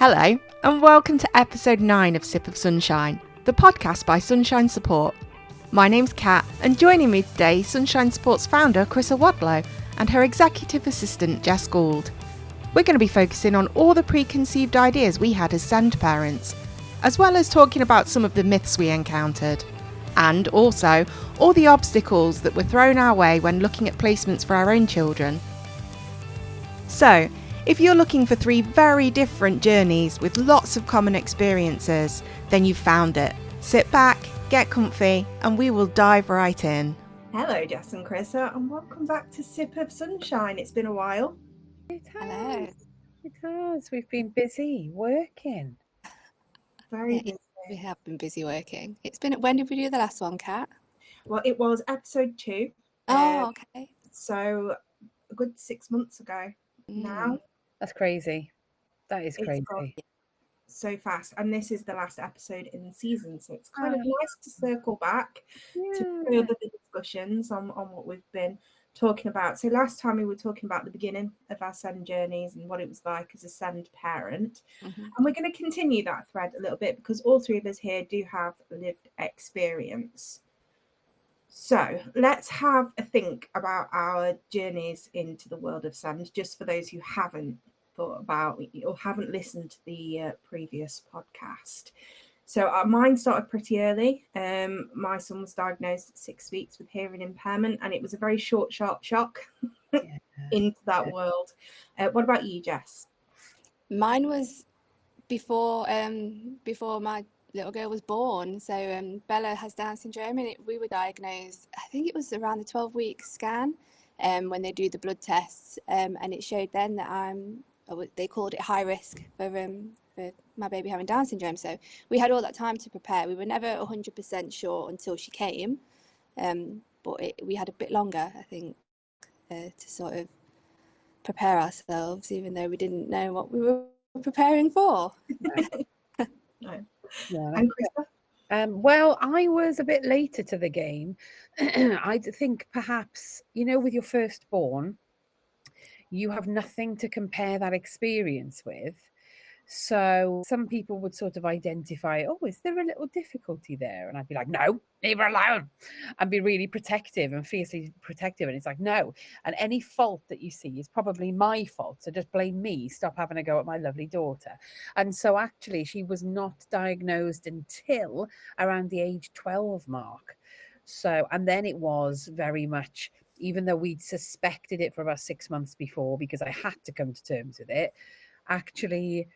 Hello, and welcome to episode 9 of Sip of Sunshine, the podcast by Sunshine Support. My name's Kat, and joining me today, Sunshine Support's founder, Chrissa Wadlow, and her Executive Assistant, Jess. We're going to be focusing on all the preconceived ideas we had as SEND parents, as well as talking about some of the myths we encountered, and also all the obstacles that were thrown our way when looking at placements for our own children. So, if you're looking for 3 very different journeys with lots of common experiences, then you've found it. Sit back, get comfy, and we will dive right in. Hello, Jess and Chrissa, and welcome back to Sip of Sunshine. It's been a while. Hello. It has. We've been busy working. Very busy. We have been busy working. It's been. When did we do the last one, Kat? Well, it was episode 2. Oh, okay. So a good 6 months ago now. That's crazy. That is crazy. So fast, and this is the last episode in the season, so it's kind of nice to circle back to further the discussions on what we've been talking about. So last time we were talking about the beginning of our SEND journeys and what it was like as a SEND parent, and we're going to continue that thread a little bit because all 3 of us here do have lived experience. So let's have a think about our journeys into the world of SEND, just for those who haven't thought about or haven't listened to the previous podcast. So mine started pretty early. My son was diagnosed at 6 weeks with hearing impairment, and it was a very short, sharp shock into that world. What about you, Jess? Mine was before my little girl was born. So Bella has Down syndrome, and we were diagnosed, I think it was around the 12-week scan when they do the blood tests, and it showed then that they called it high risk for my baby having Down syndrome. So we had all that time to prepare. We were never 100% sure until she came, but we had a bit longer, I think, to sort of prepare ourselves, even though we didn't know what we were preparing for. No. Yeah, And Chrissa? Well, I was a bit later to the game. I think perhaps, with your firstborn, you have nothing to compare that experience with. So some people would sort of identify, is there a little difficulty there? And I'd be like, no, leave her alone, and be really protective and fiercely protective. And it's like, no. And any fault that you see is probably my fault. So just blame me. Stop having a go at my lovely daughter. And so actually she was not diagnosed until around the age 12 mark. So, and then it was very much, even though we'd suspected it for about 6 months before, because I had to come to terms with it, actually,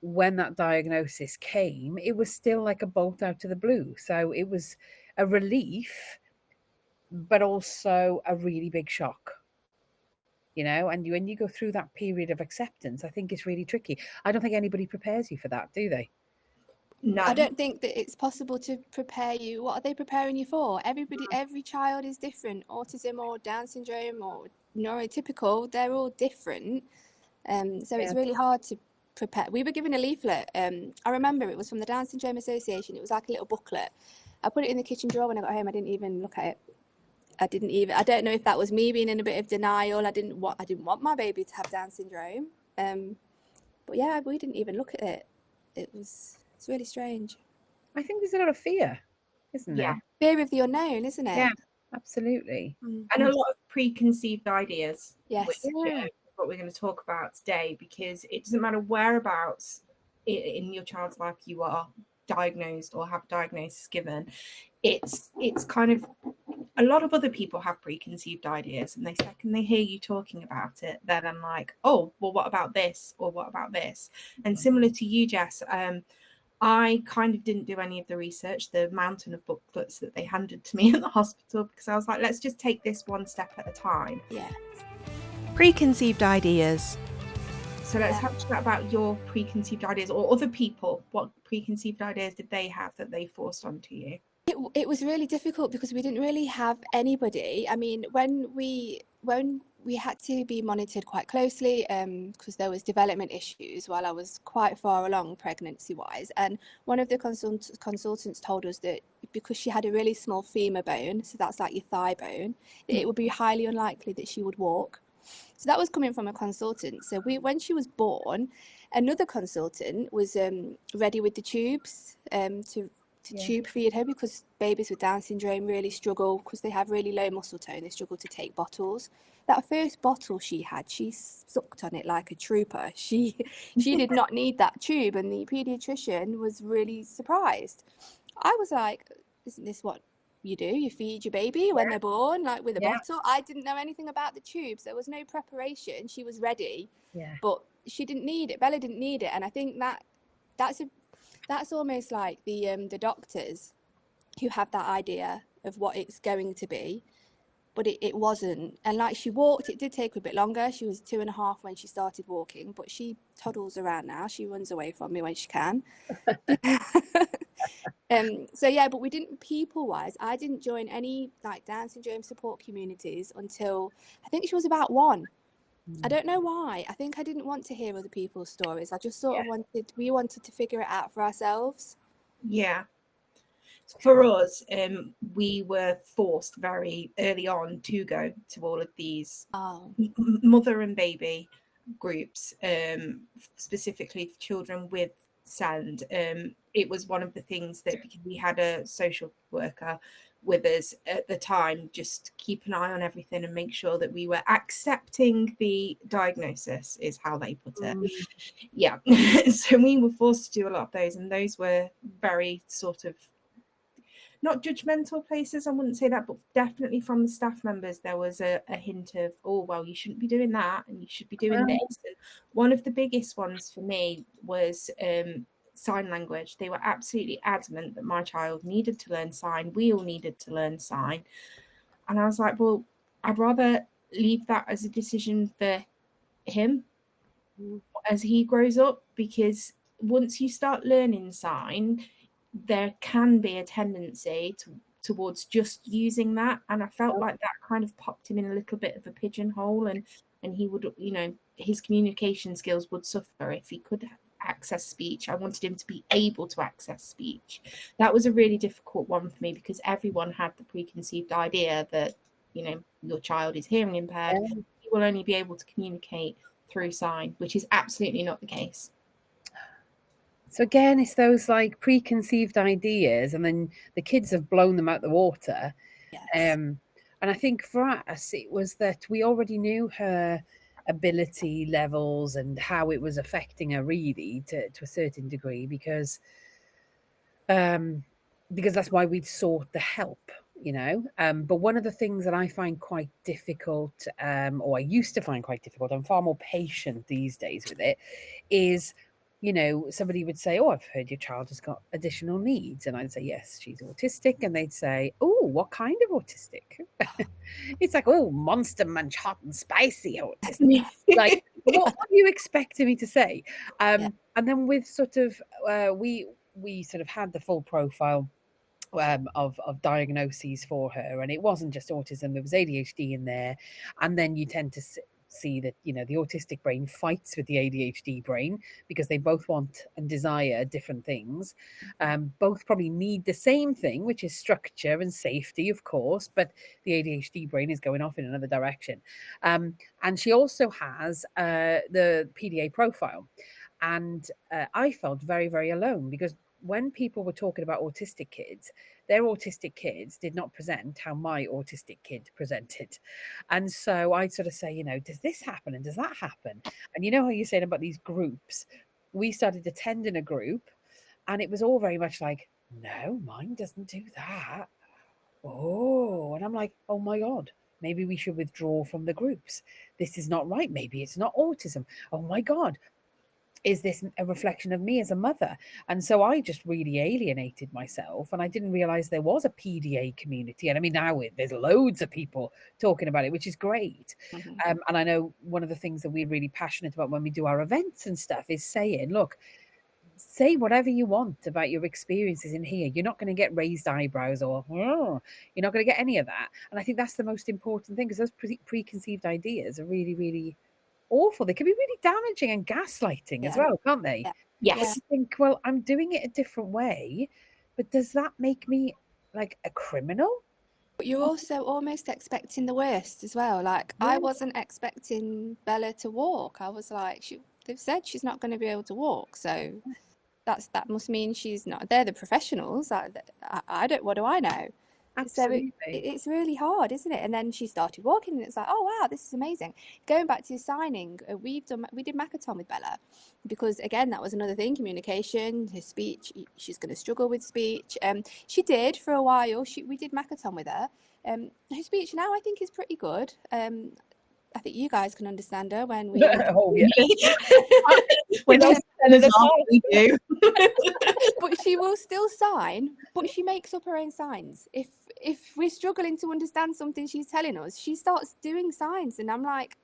when that diagnosis came, it was still like a bolt out of the blue. So it was a relief, but also a really big shock, and when you go through that period of acceptance, I think it's really tricky. I don't think anybody prepares you for that, do they? No. I don't think that it's possible to prepare you. What are they preparing you for? Every child is different. Autism or Down syndrome or neurotypical, they're all different. So it's really hard to prepare. We were given a leaflet. I remember it was from the Down Syndrome Association. It was like a little booklet. I put it in the kitchen drawer when I got home. I didn't even look at it. I don't know if that was me being in a bit of denial. I didn't want my baby to have Down syndrome. But yeah, we didn't even look at it. It's really strange. I think there's a lot of fear, isn't there? Fear of the unknown, isn't it? Yeah, absolutely. And a lot of preconceived ideas. Yes. Which is what we're going to talk about today, because it doesn't matter whereabouts in your child's life you are diagnosed or have a diagnosis given. It's kind of, a lot of other people have preconceived ideas, and second they hear you talking about it, they're then like, oh, well, what about this? Or what about this? And similar to you, Jess, I kind of didn't do any of the research, the mountain of booklets that they handed to me in the hospital, because I was like, let's just take this one step at a time. Yeah. Preconceived ideas. So let's have a chat about your preconceived ideas, or other people. What preconceived ideas did they have that they forced onto you? It was really difficult because we didn't really have anybody. I mean, when we had to be monitored quite closely because there was development issues while I was quite far along pregnancy-wise, and one of the consultants told us that because she had a really small femur bone, so that's like your thigh bone, it would be highly unlikely that she would walk. So that was coming from a consultant. So when she was born, another consultant was ready with the tubes to tube feed her, because babies with Down syndrome really struggle because they have really low muscle tone. They struggle to take bottles. That first bottle she had, she sucked on it like a trooper. She did not need that tube, and the pediatrician was really surprised. I was like, isn't this what you do? You feed your baby when they're born, like with a bottle? I didn't know anything about the tubes. There was no preparation. She was ready, but she didn't need it. Bella didn't need it. And I think that's almost like the doctors who have that idea of what it's going to be, but it wasn't. And like, she walked, it did take her a bit longer. She was 2.5 when she started walking, but she toddles around now. She runs away from me when she can. So yeah, but we didn't, people wise, I didn't join any like Down syndrome support communities until I think she was about 1. I don't know why. I think I didn't want to hear other people's stories. I just sort of we wanted to figure it out for ourselves. Yeah. For us, we were forced very early on to go to all of these mother and baby groups, specifically for children with SEND. It was one of the things that, because we had a social worker with us at the time, just keep an eye on everything and make sure that we were accepting the diagnosis, is how they put it. So we were forced to do a lot of those, and those were very sort of not judgmental places, I wouldn't say that, but definitely from the staff members there was a hint of, oh well, you shouldn't be doing that and you should be doing this. And one of the biggest ones for me was sign language. They were absolutely adamant that my child needed to learn sign. We all needed to learn sign. And I was like, well, I'd rather leave that as a decision for him as he grows up, because once you start learning sign, there can be a tendency towards just using that. And I felt like that kind of popped him in a little bit of a pigeonhole, and he would, his communication skills would suffer if he could access speech. I wanted him to be able to access speech. That was a really difficult one for me, because everyone had the preconceived idea that, your child is hearing impaired. He will only be able to communicate through sign, which is absolutely not the case. So again, it's those like preconceived ideas, and then the kids have blown them out the water. And I think for us, it was that we already knew her ability levels and how it was affecting her really to a certain degree, because that's why we'd sought the help, but one of the things that I find quite difficult, or I used to find quite difficult, I'm far more patient these days with it, is somebody would say, oh, I've heard your child has got additional needs. And I'd say, yes, she's autistic. And they'd say, oh, what kind of autistic? It's like, oh, monster munch, hot and spicy autistic. Like, what are you expecting me to say? And then with sort of, we sort of had the full profile of diagnoses for her. And it wasn't just autism, there was ADHD in there. And then you tend to see that the autistic brain fights with the ADHD brain, because they both want and desire different things. Both probably need the same thing, which is structure and safety, of course, but the ADHD brain is going off in another direction. And she also has the PDA profile, and I felt very, very alone, because when people were talking about autistic kids, their autistic kids did not present how my autistic kid presented. And so I'd sort of say, does this happen and does that happen? And how you're saying about these groups, we started attending a group, and it was all very much like, no, mine doesn't do that. Oh, and I'm like, oh my God, maybe we should withdraw from the groups. This is not right. Maybe it's not autism. Oh my God. Is this a reflection of me as a mother? And so I just really alienated myself, and I didn't realize there was a PDA community. And I mean, now there's loads of people talking about it, which is great. And I know one of the things that we're really passionate about when we do our events and stuff is saying, look, say whatever you want about your experiences in here. You're not going to get raised eyebrows or you're not going to get any of that. And I think that's the most important thing, because those preconceived ideas are really, really awful. They can be really damaging and gaslighting as well, can't they? Yes. You think, well, I'm doing it a different way, but does that make me like a criminal? But you're also almost expecting the worst as well. Like, I wasn't expecting Bella to walk. I was like, they've said she's not going to be able to walk, so that must mean she's not. They're the professionals. I don't. What do I know? Absolutely. So it's really hard, isn't it? And then she started walking, and it's like, oh wow, this is amazing. Going back to signing, we did Makaton with Bella, because again, that was another thing: communication, her speech. She's going to struggle with speech. She did for a while. We did Makaton with her. Her speech now, I think, is pretty good. I think you guys can understand her when we. Oh yeah. When we do. But she will still sign, but she makes up her own signs. If we're struggling to understand something she's telling us, she starts doing signs, and I'm like,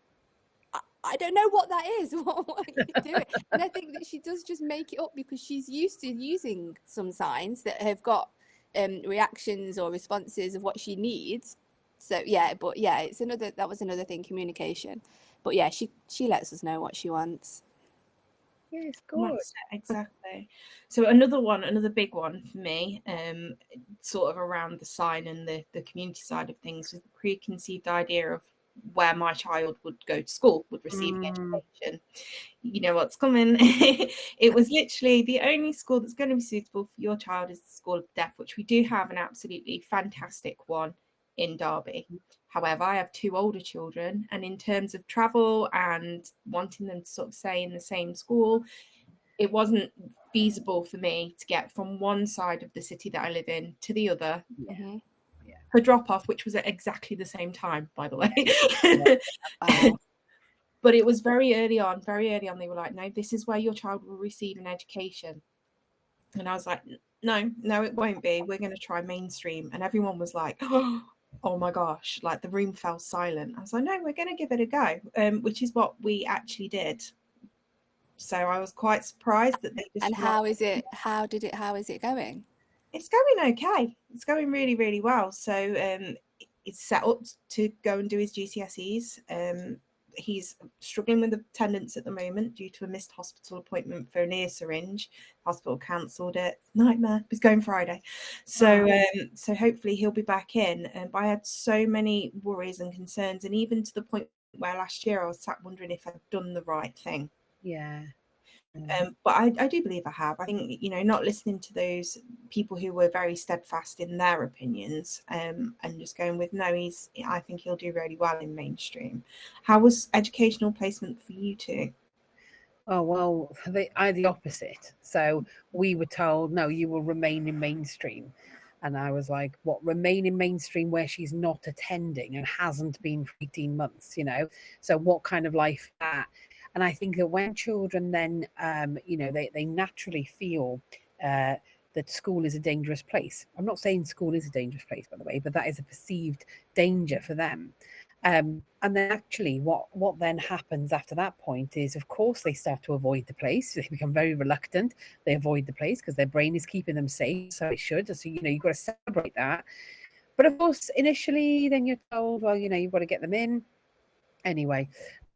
I don't know what that is. What are you doing? And I think that she does just make it up because she's used to using some signs that have got reactions or responses of what she needs. So yeah, but yeah, that was another thing, communication. But yeah, she lets us know what she wants. Yeah, it's good. Exactly. So another big one for me, sort of around the sign and the community side of things, was the preconceived idea of where my child would go to school, would receive an education. You know what's coming. It was literally the only school that's going to be suitable for your child is the School of Deaf, which we do have an absolutely fantastic one in Derby. However, I have 2 older children, and in terms of travel and wanting them to sort of stay in the same school, it wasn't feasible for me to get from one side of the city that I live in to the other for drop off, which was at exactly the same time, by the way. But it was very early on. They were like, no, this is where your child will receive an education. And I was like, no, it won't be. We're going to try mainstream. And everyone was like, oh my gosh, like the room fell silent. I was like, no, we're going to give it a go, which is what we actually did. So I was quite surprised that they just. And how is it going? It's going okay. It's going really, really well. So it's set up to go and do his GCSEs. He's struggling with attendance at the moment due to a missed hospital appointment for an ear syringe. Hospital cancelled it. Nightmare. He's going Friday. So so hopefully he'll be back in. But I had so many worries and concerns, and even to the point where last year I was sat wondering if I'd done the right thing. Yeah. But I do believe I have. I think, not listening to those people who were very steadfast in their opinions, and just going with no, I think he'll do really well in mainstream. How was educational placement for you two? Oh, well, the opposite. So we were told, no, you will remain in mainstream. And I was like, what, remain in mainstream where she's not attending and hasn't been for 18 months, So what kind of life is that? And I think that when children then, they naturally feel that school is a dangerous place. I'm not saying school is a dangerous place, by the way, but that is a perceived danger for them. And then actually what then happens after that point is, of course, they start to avoid the place. They become very reluctant. They avoid the place because their brain is keeping them safe. So it should. So, you've got to celebrate that. But of course, initially, then you're told, well, you've got to get them in. Anyway,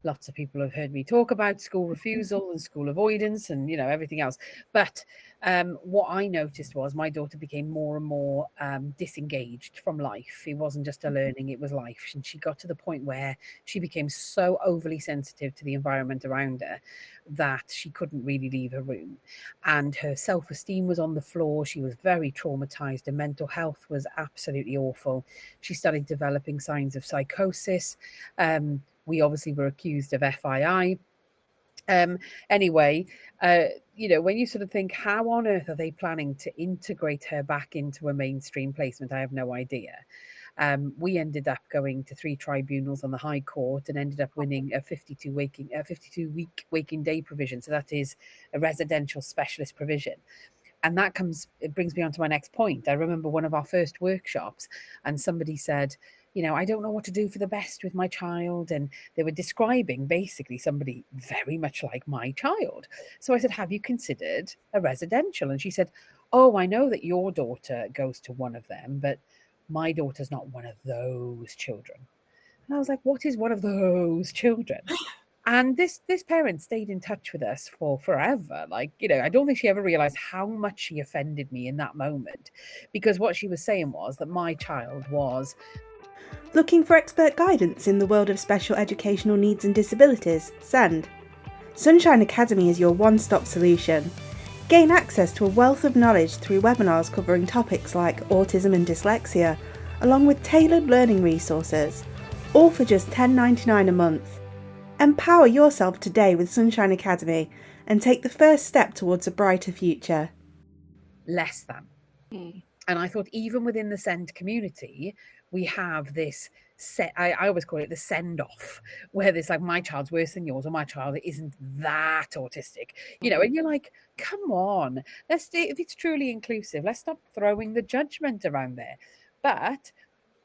lots of people have heard me talk about school refusal and school avoidance and, everything else. But what I noticed was my daughter became more and more disengaged from life. It wasn't just a learning, it was life. And she got to the point where she became so overly sensitive to the environment around her that she couldn't really leave her room. And her self-esteem was on the floor. She was very traumatized. Her mental health was absolutely awful. She started developing signs of psychosis. We obviously were accused of FII. Anyway, when you sort of think, how on earth are they planning to integrate her back into a mainstream placement? I have no idea. We ended up going to 3 tribunals on the High Court and ended up winning a 52-week waking day provision. So that is a residential specialist provision. And it brings me on to my next point. I remember one of our first workshops, and somebody said, I don't know what to do for the best with my child. And they were describing basically somebody very much like my child. So I said, have you considered a residential? And she said, oh, I know that your daughter goes to one of them, but my daughter's not one of those children. And I was like, what is one of those children? And this parent stayed in touch with us for forever. Like, you know, I don't think she ever realized how much she offended me in that moment, because what she was saying was that my child was... Looking for expert guidance in the world of special educational needs and disabilities? Send. Sunshine Academy is your one-stop solution. Gain access to a wealth of knowledge through webinars covering topics like autism and dyslexia, along with tailored learning resources, all for just $10.99 a month. Empower yourself today with Sunshine Academy and take the first step towards a brighter future. Less than. And I thought even within the SEND community, we have this I always call it the send-off, where there's like, my child's worse than yours, or my child isn't that autistic, you know, and you're like, come on, if it's truly inclusive, let's stop throwing the judgment around there. But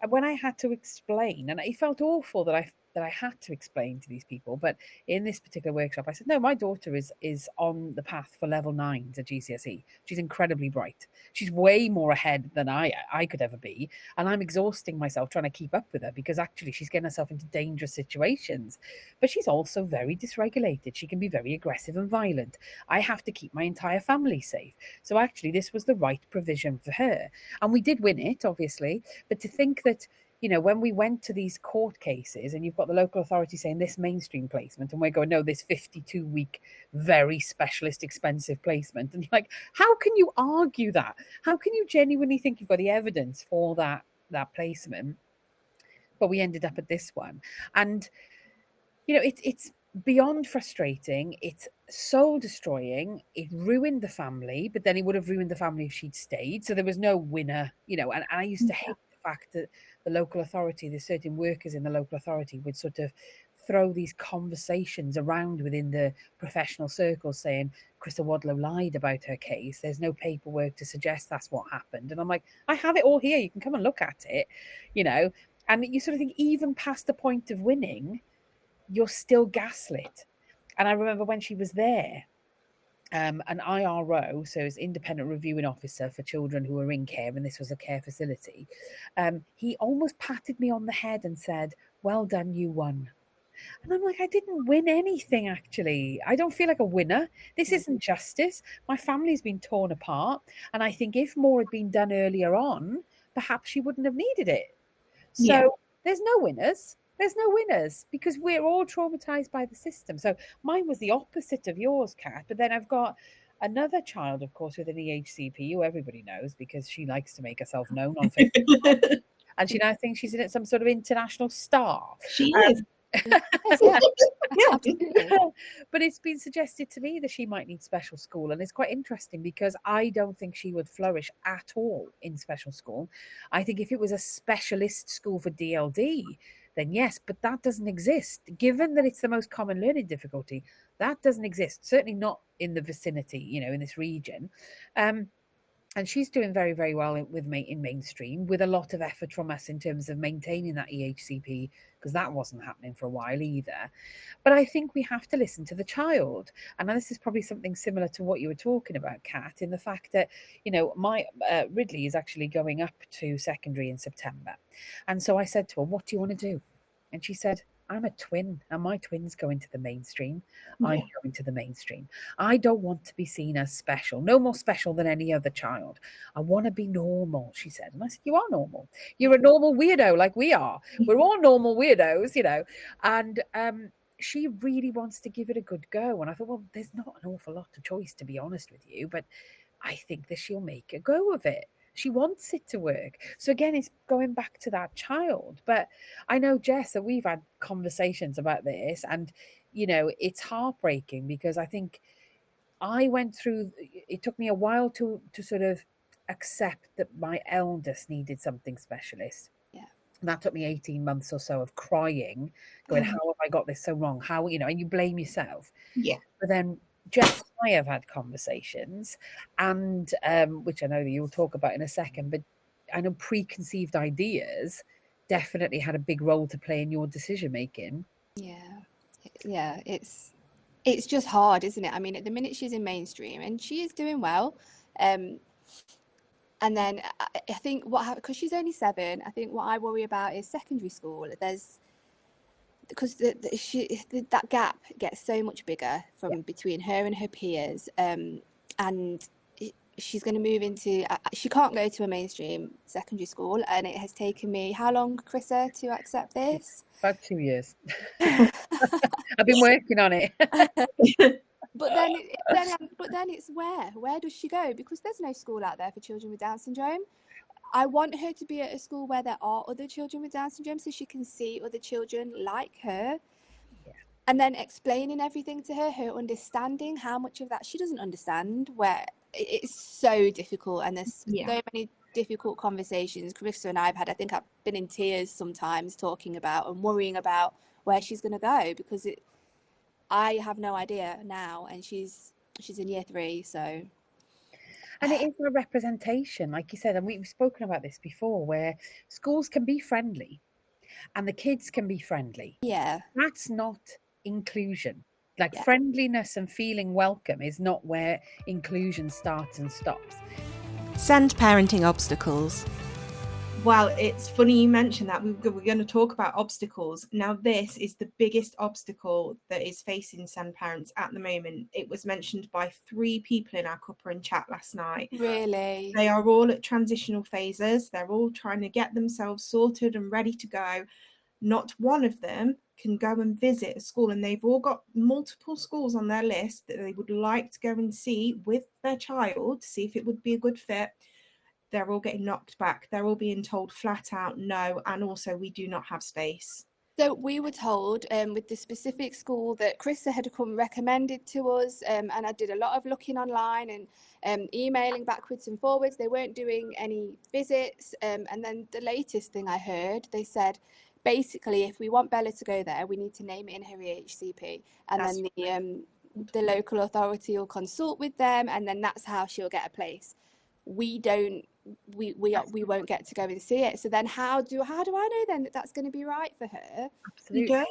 when I had to explain, and it felt awful that I had to explain to these people, but in this particular workshop, I said, no, my daughter is on the path for level 9s at GCSE. She's incredibly bright. She's way more ahead than I could ever be. And I'm exhausting myself trying to keep up with her, because actually she's getting herself into dangerous situations. But she's also very dysregulated. She can be very aggressive and violent. I have to keep my entire family safe. So actually this was the right provision for her. And we did win it, obviously. But to think that, you know, when we went to these court cases and you've got the local authority saying this mainstream placement, and we're going, no, this 52-week, very specialist, expensive placement. And you're like, how can you argue that? How can you genuinely think you've got the evidence for that placement? But we ended up at this one. And, you know, it's beyond frustrating. It's soul destroying. It ruined the family, but then it would have ruined the family if she'd stayed. So there was no winner, you know, and I used to hate the fact that the local authority, there's certain workers in the local authority would sort of throw these conversations around within the professional circles saying, Chrissa Wadlow lied about her case. There's no paperwork to suggest that's what happened. And I'm like, I have it all here. You can come and look at it, you know. And you sort of think, even past the point of winning, you're still gaslit. And I remember when she was there, an IRO, so it's independent reviewing officer for children who are in care, and this was a care facility, he almost patted me on the head and said, well done, you won. And I'm like, I didn't win anything, actually. I don't feel like a winner. This isn't justice. My family's been torn apart. And I think if more had been done earlier on, perhaps she wouldn't have needed it. So there's no winners. There's no winners, because we're all traumatized by the system. So mine was the opposite of yours, Kat. But then I've got another child, of course, with an EHCP, who everybody knows because she likes to make herself known on Facebook. And she now thinks she's some sort of international star. She is. But it's been suggested to me that she might need special school, and it's quite interesting because I don't think she would flourish at all in special school. I think if it was a specialist school for DLD, then yes, but that doesn't exist. Given that it's the most common learning difficulty, that doesn't exist, certainly not in the vicinity, you know, in this region. And she's doing very, very well in mainstream, with a lot of effort from us in terms of maintaining that EHCP, because that wasn't happening for a while either. But I think we have to listen to the child. And now this is probably something similar to what you were talking about, Kat, in the fact that, you know, my Ridley is actually going up to secondary in September. And so I said to her, what do you want to do? And she said, I'm a twin, and my twins go into the mainstream. I'm going to the mainstream. I don't want to be seen as special, no more special than any other child. I want to be normal, she said. And I said, you are normal. You're a normal weirdo like we are. We're all normal weirdos, you know. And she really wants to give it a good go. And I thought, well, there's not an awful lot of choice, to be honest with you, but I think that she'll make a go of it. She wants it to work. So again, it's going back to that child. But I know, Jess, that we've had conversations about this, and, you know, it's heartbreaking because I think I went through, it took me a while to sort of accept that my eldest needed something specialist. Yeah. And that took me 18 months or so of crying, going, how have I got this so wrong? How, you know, and you blame yourself. Yeah. But then Jess and I have had conversations, and which I know that you'll talk about in a second, but I know preconceived ideas definitely had a big role to play in your decision making. Yeah, it's just hard, isn't it? I mean, at the minute she's in mainstream and she is doing well, and then I think because she's only 7, I think what I worry about is secondary school. because that gap gets so much bigger from between her and her peers, and she's going to move into, she can't go to a mainstream secondary school, and it has taken me, how long, Chrissa, to accept this? About 2 years. I've been working on it. But then it's where does she go? Because there's no school out there for children with Down syndrome. I want her to be at a school where there are other children with Down syndrome, so she can see other children like her. Yeah. And then explaining everything to her, her understanding how much of that she doesn't understand, where it's so difficult, and there's so many difficult conversations Chrissa and I've had. I think I've been in tears sometimes talking about and worrying about where she's going to go, because I have no idea now, and she's in year 3, so. And it is a representation, like you said, and we've spoken about this before, where schools can be friendly and the kids can be friendly. Yeah. That's not inclusion. Like friendliness and feeling welcome is not where inclusion starts and stops. Send parenting obstacles. Well, it's funny you mentioned that. We're going to talk about obstacles. Now, this is the biggest obstacle that is facing SEND parents at the moment. It was mentioned by 3 people in our cuppa and chat last night. Really? They are all at transitional phases. They're all trying to get themselves sorted and ready to go. Not one of them can go and visit a school, and they've all got multiple schools on their list that they would like to go and see with their child to see if it would be a good fit. They're all getting knocked back. They're all being told flat out no, and also we do not have space. So we were told with the specific school that Chrissa had come recommended to us, and I did a lot of looking online and emailing backwards and forwards. They weren't doing any visits, and then the latest thing I heard, they said, basically, if we want Bella to go there, we need to name it in her EHCP, and that's then the local authority will consult with them, and then that's how she'll get a place. We won't get to go and see it. So then how do I know then that that's going to be right for her? Absolutely.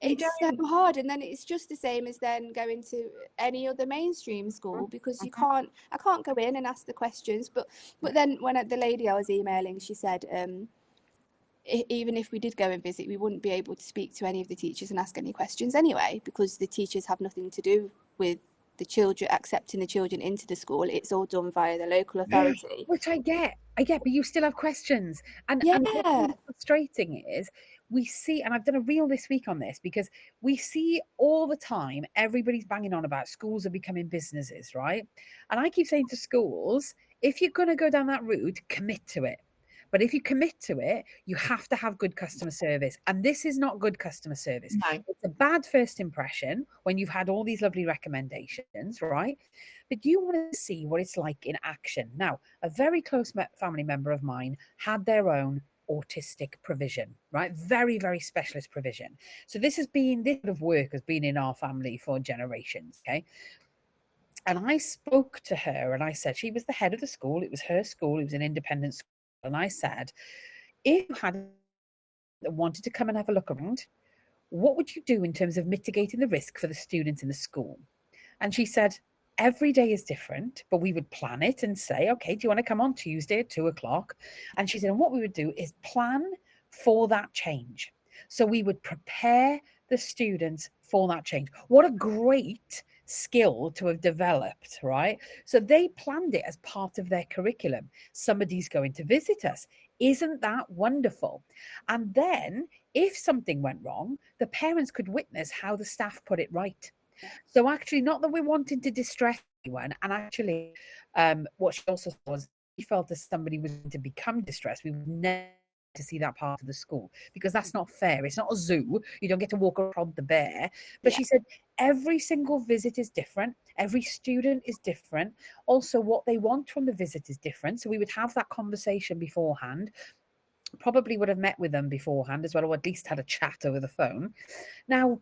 It's so hard. And then it's just the same as then going to any other mainstream school, because I can't go in and ask the questions. But then when the lady I was emailing, she said, even if we did go and visit, we wouldn't be able to speak to any of the teachers and ask any questions anyway, because the teachers have nothing to do with the children, accepting the children into the school. It's all done via the local authority. Which I get, but you still have questions. And what's frustrating is we see, and I've done a reel this week on this, because we see all the time, everybody's banging on about schools are becoming businesses, right? And I keep saying to schools, if you're going to go down that route, commit to it. But if you commit to it, you have to have good customer service. And this is not good customer service. No. It's a bad first impression when you've had all these lovely recommendations, right? But you want to see what it's like in action. Now, a very close family member of mine had their own autistic provision, right? Very, very specialist provision. So this sort of work has been in our family for generations, okay? And I spoke to her and I said, she was the head of the school. It was her school. It was an independent school. And I said, if you had wanted to come and have a look around, what would you do in terms of mitigating the risk for the students in the school? And she said, every day is different, but we would plan it and say, okay, do you want to come on Tuesday at 2:00? And she said, and what we would do is plan for that change. So we would prepare the students for that change. What a great skill to have developed, right? So they planned it as part of their curriculum. Somebody's going to visit us. Isn't that wonderful? And then if something went wrong, the parents could witness how the staff put it right. So actually, not that we're wanting to distress anyone, and actually what she also was, she felt as somebody was going to become distressed, we would never to see that part of the school, because that's not fair. It's not a zoo. You don't get to walk around the bear. But she said every single visit is different. Every student is different. Also, what they want from the visit is different. So we would have that conversation beforehand. Probably would have met with them beforehand as well, or at least had a chat over the phone. Now,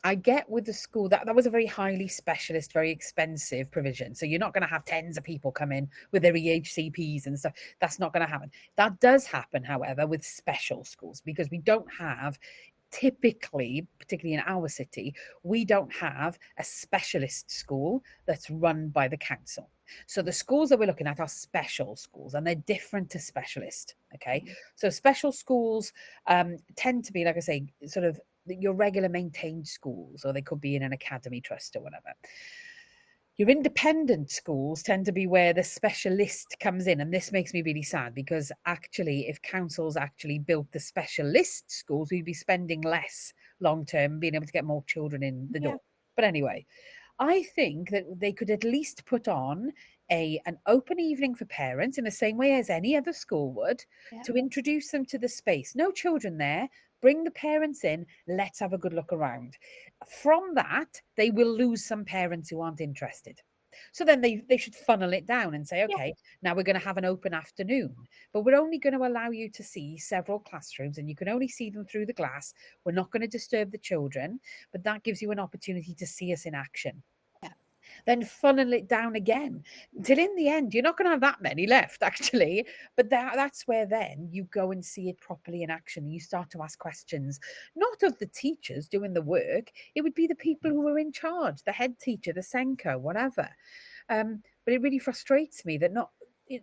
I get with the school that was a very highly specialist, very expensive provision. So you're not going to have tens of people come in with their EHCPs and stuff. That's not going to happen. That does happen, however, with special schools, because we don't have typically, particularly in our city, we don't have a specialist school that's run by the council. So the schools that we're looking at are special schools, and they're different to specialist. Okay. So special schools tend to be, like I say, sort of your regular maintained schools, or they could be in an academy trust or whatever. Your independent schools tend to be where the specialist comes in. And this makes me really sad, because actually, if councils actually built the specialist schools, we'd be spending less long term, being able to get more children in the door. But anyway, I think that they could at least put on an open evening for parents in the same way as any other school would, to introduce them to the space. No children there. Bring the parents in. Let's have a good look around. From that, they will lose some parents who aren't interested. So then they should funnel it down and say, okay, now we're going to have an open afternoon, but we're only going to allow you to see several classrooms, and you can only see them through the glass. We're not going to disturb the children, but that gives you an opportunity to see us in action. Then funnel it down again till in the end you're not going to have that many left, actually, but that's where then you go and see it properly in action. You start to ask questions, not of the teachers doing the work. It would be the people who are in charge, the head teacher, the Senko, whatever. But it really frustrates me that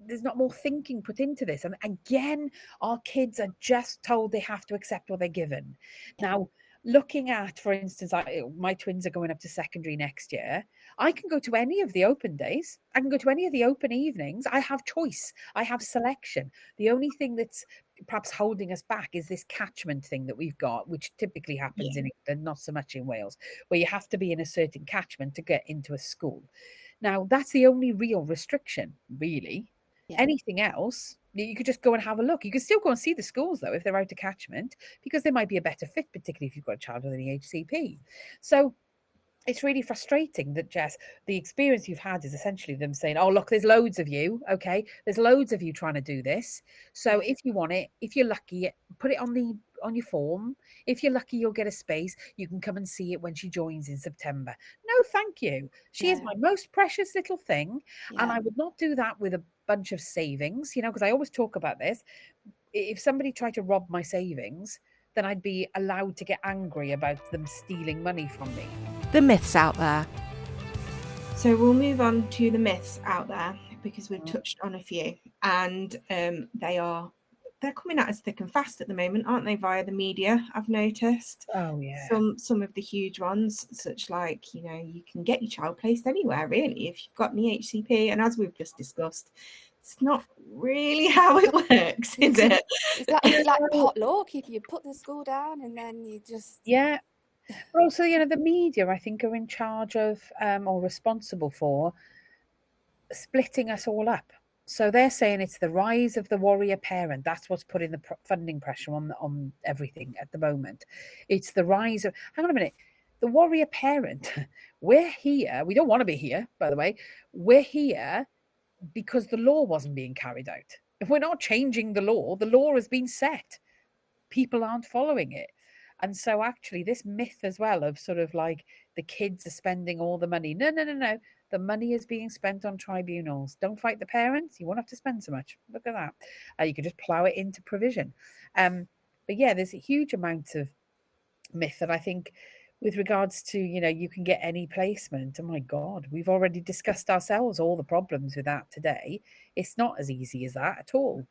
there's not more thinking put into this. And again, our kids are just told they have to accept what they're given. Now, looking at, for instance, my twins are going up to secondary next year. I can go to any of the open days. I can go to any of the open evenings. I have choice. I have selection. The only thing that's perhaps holding us back is this catchment thing that we've got, which typically happens in England, not so much in Wales, where you have to be in a certain catchment to get into a school. Now, that's the only real restriction, really. Anything else, you could just go and have a look. You can still go and see the schools, though, if they're out of catchment, because they might be a better fit, particularly if you've got a child with an EHCP. So it's really frustrating that, Jess, the experience you've had is essentially them saying, oh, look, there's loads of you. Okay, there's loads of you trying to do this. So if you want it, if you're lucky, put it on your form. If you're lucky, you'll get a space. You can come and see it when she joins in September. No, thank you. She is my most precious little thing. And I would not do that with a bunch of savings, because I always talk about this. If somebody tried to rob my savings, then I'd be allowed to get angry about them stealing money from me. The myths out there. So we'll move on to the myths out there, because we've touched on a few, and they're coming at us thick and fast at the moment, aren't they, via the media? I've noticed. Oh yeah. Some of the huge ones, such like, you can get your child placed anywhere, really, if you've got an EHCP. And as we've just discussed, it's not really how it works, is it? It's like potluck. If you put the school down and then you just... Yeah. But also, the media, I think, are in charge of or responsible for splitting us all up. So they're saying it's the rise of the warrior parent. That's what's putting the funding pressure on everything at the moment. It's the rise of... Hang on a minute. The warrior parent, we're here. We don't want to be here, by the way. We're here because the law wasn't being carried out. If we're not changing the law has been set. People aren't following it. And so actually this myth as well of sort of like the kids are spending all the money. No. The money is being spent on tribunals. Don't fight the parents. You won't have to spend so much. Look at that. You can just plow it into provision. But yeah, there's a huge amount of myth that I think with regards to, you can get any placement. Oh my God, we've already discussed ourselves all the problems with that today. It's not as easy as that at all.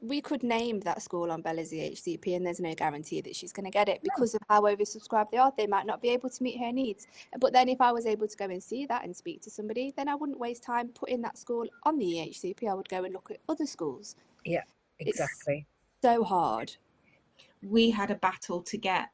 We could name that school on Bella's EHCP, and there's no guarantee that she's going to get it because of how oversubscribed they are. They might not be able to meet her needs. But then if I was able to go and see that and speak to somebody, then I wouldn't waste time putting that school on the EHCP. I would go and look at other schools. Yeah, exactly. It's so hard. We had a battle to get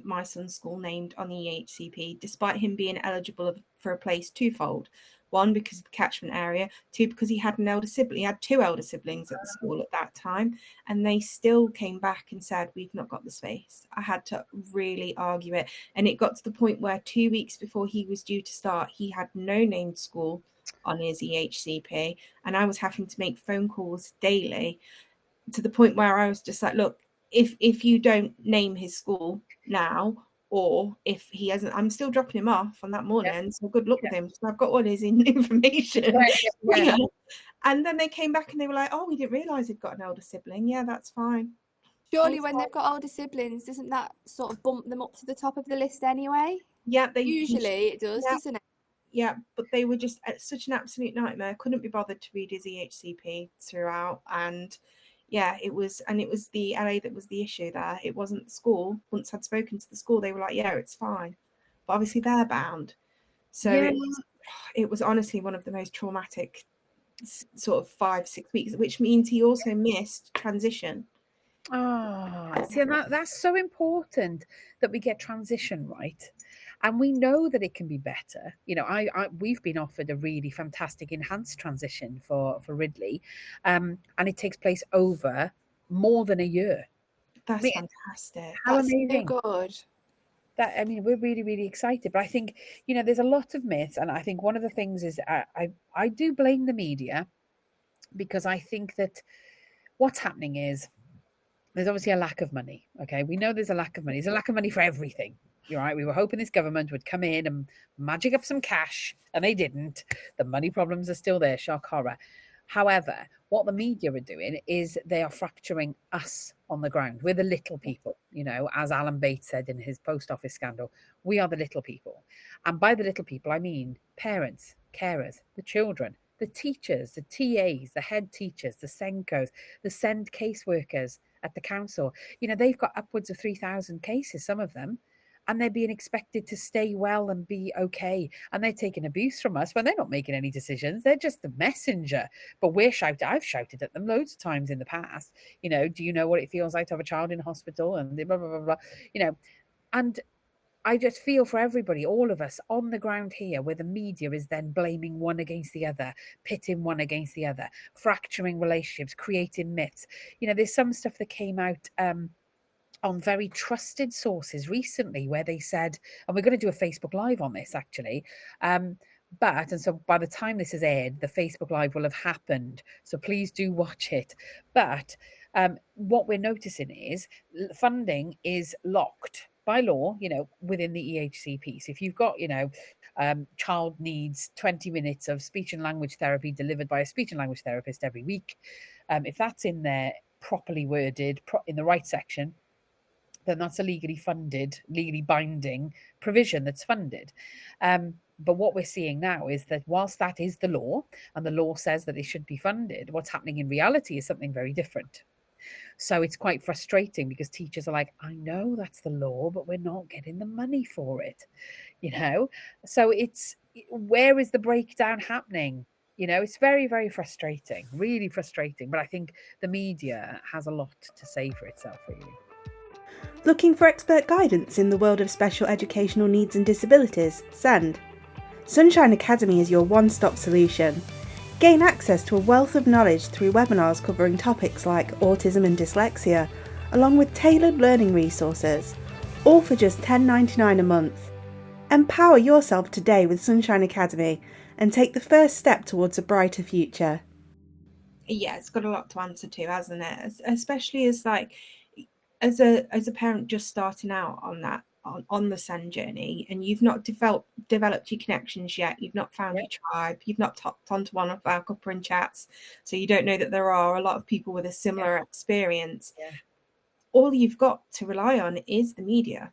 my son's school named on the EHCP, despite him being eligible for a place twofold. One, because of the catchment area. Two, because he had an elder sibling. He had two elder siblings at the school at that time. And they still came back and said, we've not got the space. I had to really argue it. And it got to the point where 2 weeks before he was due to start, he had no named school on his EHCP. And I was having to make phone calls daily, to the point where I was just like, look, if you don't name his school now, or if he hasn't, I'm still dropping him off on that morning. So good luck with him. So I've got all his information. Yeah. And then they came back and they were like, oh, we didn't realise he'd got an elder sibling. Yeah, that's fine. Surely when they've got older siblings, doesn't that sort of bump them up to the top of the list anyway? Yeah, usually it does, doesn't it? Yeah, but they were just such an absolute nightmare. Couldn't be bothered to read his EHCP throughout. And Yeah, it was the LA that was the issue there. It wasn't the school. Once I'd spoken to the school, they were like, yeah, it's fine. But obviously they're bound. So Yeah. it was honestly one of the most traumatic sort of 5-6 weeks, which means he also missed transition. Oh, see, and that's so important that we get transition right. And we know that it can be better. You know, we've been offered a really fantastic enhanced transition for Ridley, and it takes place over more than a year. That's fantastic. How That's amazing! so good. That, I mean, we're really, really excited. But I think, you know, there's a lot of myths, and I think one of the things is I do blame the media, because I think that what's happening is there's obviously a lack of money. Okay, we know there's a lack of money. There's a lack of money for everything. You're right. We were hoping this government would come in and magic up some cash, and they didn't. The money problems are still there. Shock horror. However, what the media are doing is they are fracturing us on the ground. We're the little people, you know, as Alan Bates said in his post office scandal. We are the little people. And by the little people, I mean parents, carers, the children, the teachers, the TAs, the head teachers, the SENCOs, the SEND caseworkers at the council. You know, they've got upwards of 3,000 cases, some of them, and they're being expected to stay well and be okay. And they're taking abuse from us when they're not making any decisions. They're just the messenger. But I've shouted at them loads of times in the past. You know, do you know what it feels like to have a child in hospital? And blah, blah, blah, blah. You know, and I just feel for everybody, all of us on the ground here, where the media is then blaming one against the other, pitting one against the other, fracturing relationships, creating myths. You know, there's some stuff that came out on very trusted sources recently where they said, and we're going to do a Facebook Live on this actually, and so by the time this is aired, the Facebook Live will have happened. So please do watch it. But what we're noticing is funding is locked by law, you know, within the EHCP. So if you've got, you know, child needs 20 minutes of speech and language therapy delivered by a speech and language therapist every week, if that's in there properly worded, in the right section, then that's a legally funded, legally binding provision that's funded. But what we're seeing now is that whilst that is the law, and the law says that it should be funded, what's happening in reality is something very different. So it's quite frustrating because teachers are like, I know that's the law, but we're not getting the money for it, you know? So where is the breakdown happening? You know, it's very, very frustrating, really frustrating. But I think the media has a lot to say for itself, really. Looking for expert guidance in the world of special educational needs and disabilities? Send. Sunshine Academy is your one-stop solution. Gain access to a wealth of knowledge through webinars covering topics like autism and dyslexia, along with tailored learning resources, all for just $10.99 a month. Empower yourself today with Sunshine Academy and take the first step towards a brighter future. Yeah, it's got a lot to answer to, hasn't it? Especially as a parent just starting out on that on the SEND journey, and you've not developed your connections yet, you've not found your tribe, you've not tapped onto one of our cuppa chats, so you don't know that there are a lot of people with a similar experience. All you've got to rely on is the media.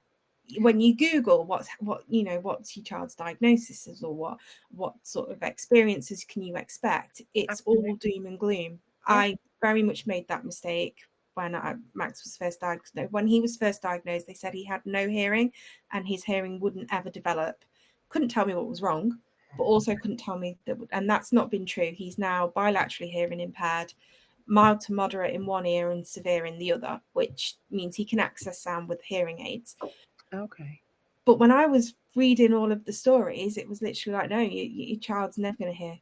When you Google what's your child's diagnosis, or what sort of experiences can you expect, it's all doom and gloom. I very much made that mistake when Max was first diagnosed. When he was first diagnosed, they said he had no hearing and his hearing wouldn't ever develop. Couldn't tell me what was wrong, but also couldn't tell me that, and that's not been true. He's now bilaterally hearing impaired, mild to moderate in one ear and severe in the other, which means he can access sound with hearing aids. Okay. But when I was reading all of the stories, it was literally like, no, your child's never going to hear,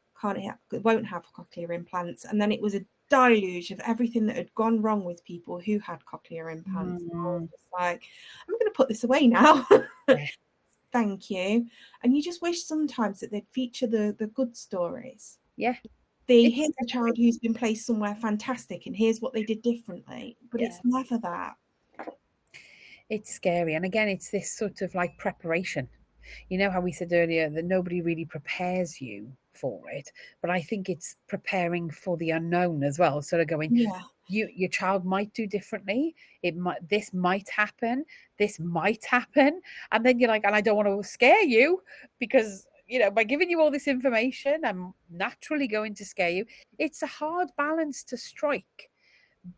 won't have cochlear implants. And then it was a deluge of everything that had gone wrong with people who had cochlear implants. I was just like, I'm going to put this away now. Thank you. And you just wish sometimes that they'd feature the good stories. Yeah. Here's a child who's been placed somewhere fantastic and here's what they did differently. But it's never that. It's scary. And again, it's this sort of like preparation. You know how we said earlier that nobody really prepares you for it, but I think it's preparing for the unknown as well. Sort of going, your child might do differently. This might happen, and then you're like, and I don't want to scare you because, you know, by giving you all this information, I'm naturally going to scare you. It's a hard balance to strike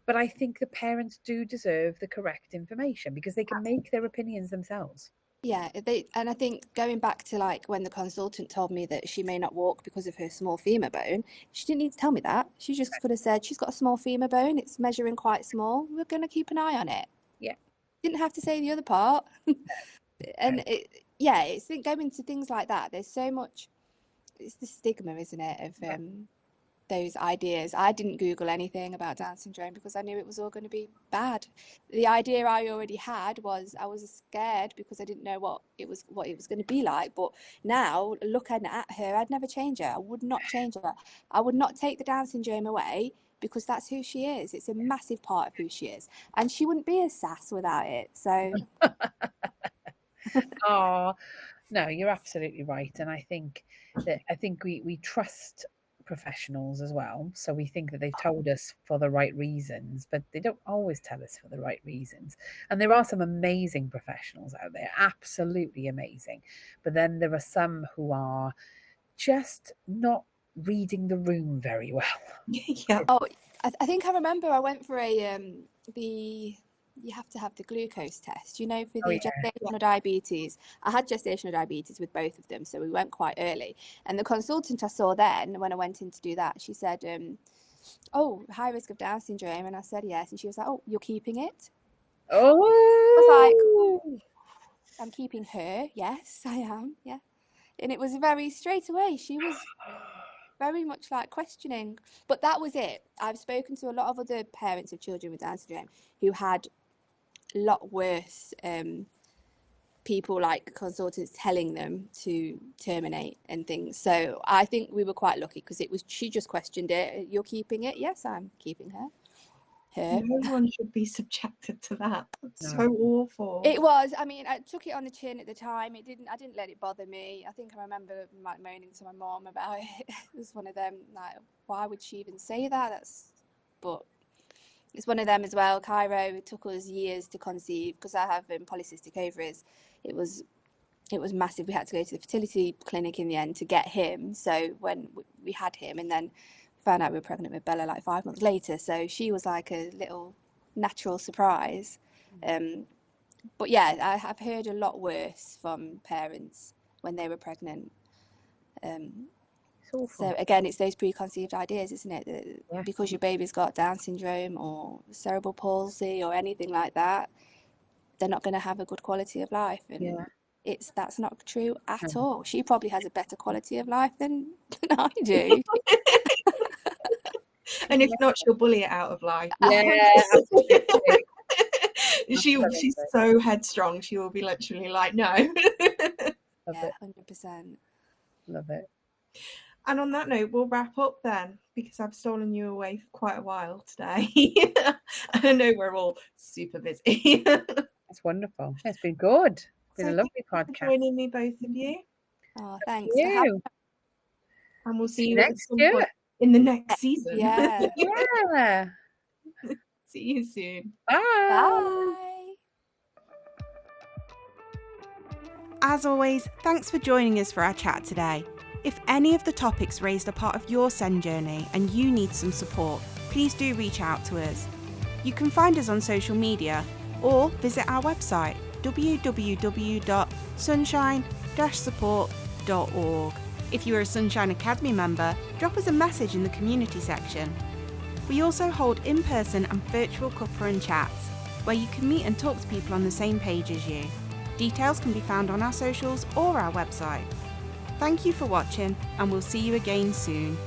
But I think the parents do deserve the correct information because they can make their opinions themselves. Yeah, and I think going back to like when the consultant told me that she may not walk because of her small femur bone, she didn't need to tell me that. She just could have said she's got a small femur bone, it's measuring quite small, we're going to keep an eye on it. Yeah. Didn't have to say the other part. And it's going to things like that. There's so much, it's the stigma, isn't it, of those ideas. I didn't Google anything about Down syndrome because I knew it was all going to be bad. The idea I already had was I was scared because I didn't know what it was going to be like. But now, looking at her, I'd never change her. I would not change her. I would not take the Down syndrome away because that's who she is. It's a massive part of who she is. And she wouldn't be a sass without it. So... Oh, no, you're absolutely right. And I think we trust professionals as well. So we think that they've told us for the right reasons, but they don't always tell us for the right reasons. And there are some amazing professionals out there, absolutely amazing. But then there are some who are just not reading the room very well. Yeah. Oh, I think I remember I went for you have to have the glucose test, for the gestational diabetes. I had gestational diabetes with both of them, so we went quite early. And the consultant I saw then, when I went in to do that, she said, oh, high risk of Down syndrome. And I said, yes. And she was like, oh, you're keeping it? Oh! I was like, oh, I'm keeping her. Yes, I am. Yeah. And it was very straight away. She was very much like questioning. But that was it. I've spoken to a lot of other parents of children with Down syndrome who had a lot worse people, like consultants telling them to terminate and things. So I think we were quite lucky because she just questioned it. You're keeping it? Yes, I'm keeping her. No one should be subjected to that. That's so awful. It was. I mean, I took it on the chin at the time. I didn't let it bother me. I think I remember like moaning to my mom about it. It was one of them, like, why would she even say that? But it's one of them as well. Cairo, it took us years to conceive because I have polycystic ovaries. It was massive. We had to go to the fertility clinic in the end to get him. So when we had him, and then found out we were pregnant with Bella like 5 months later. So she was like a little natural surprise. But yeah, I have heard a lot worse from parents when they were pregnant. So again, it's those preconceived ideas, isn't it? That because your baby's got Down syndrome or cerebral palsy or anything like that, they're not going to have a good quality of life. And that's not true at all. She probably has a better quality of life than I do. And if not, she'll bully it out of life. Yeah, she's so headstrong. She will be literally like, no. Yeah, 100%. Love it. And on that note, we'll wrap up then, because I've stolen you away for quite a while today. I know we're all super busy. It's wonderful. It's been good. It's been a lovely podcast. Thank you for joining me, both of you. Oh, thanks. And we'll see you next year in the next season. Yeah. Yeah. See you soon. Bye. Bye. As always, thanks for joining us for our chat today. If any of the topics raised are part of your SEND journey and you need some support, please do reach out to us. You can find us on social media or visit our website www.sunshine-support.org. If you are a Sunshine Academy member, drop us a message in the community section. We also hold in-person and virtual cuppa and chats, where you can meet and talk to people on the same page as you. Details can be found on our socials or our website. Thank you for watching, and we'll see you again soon.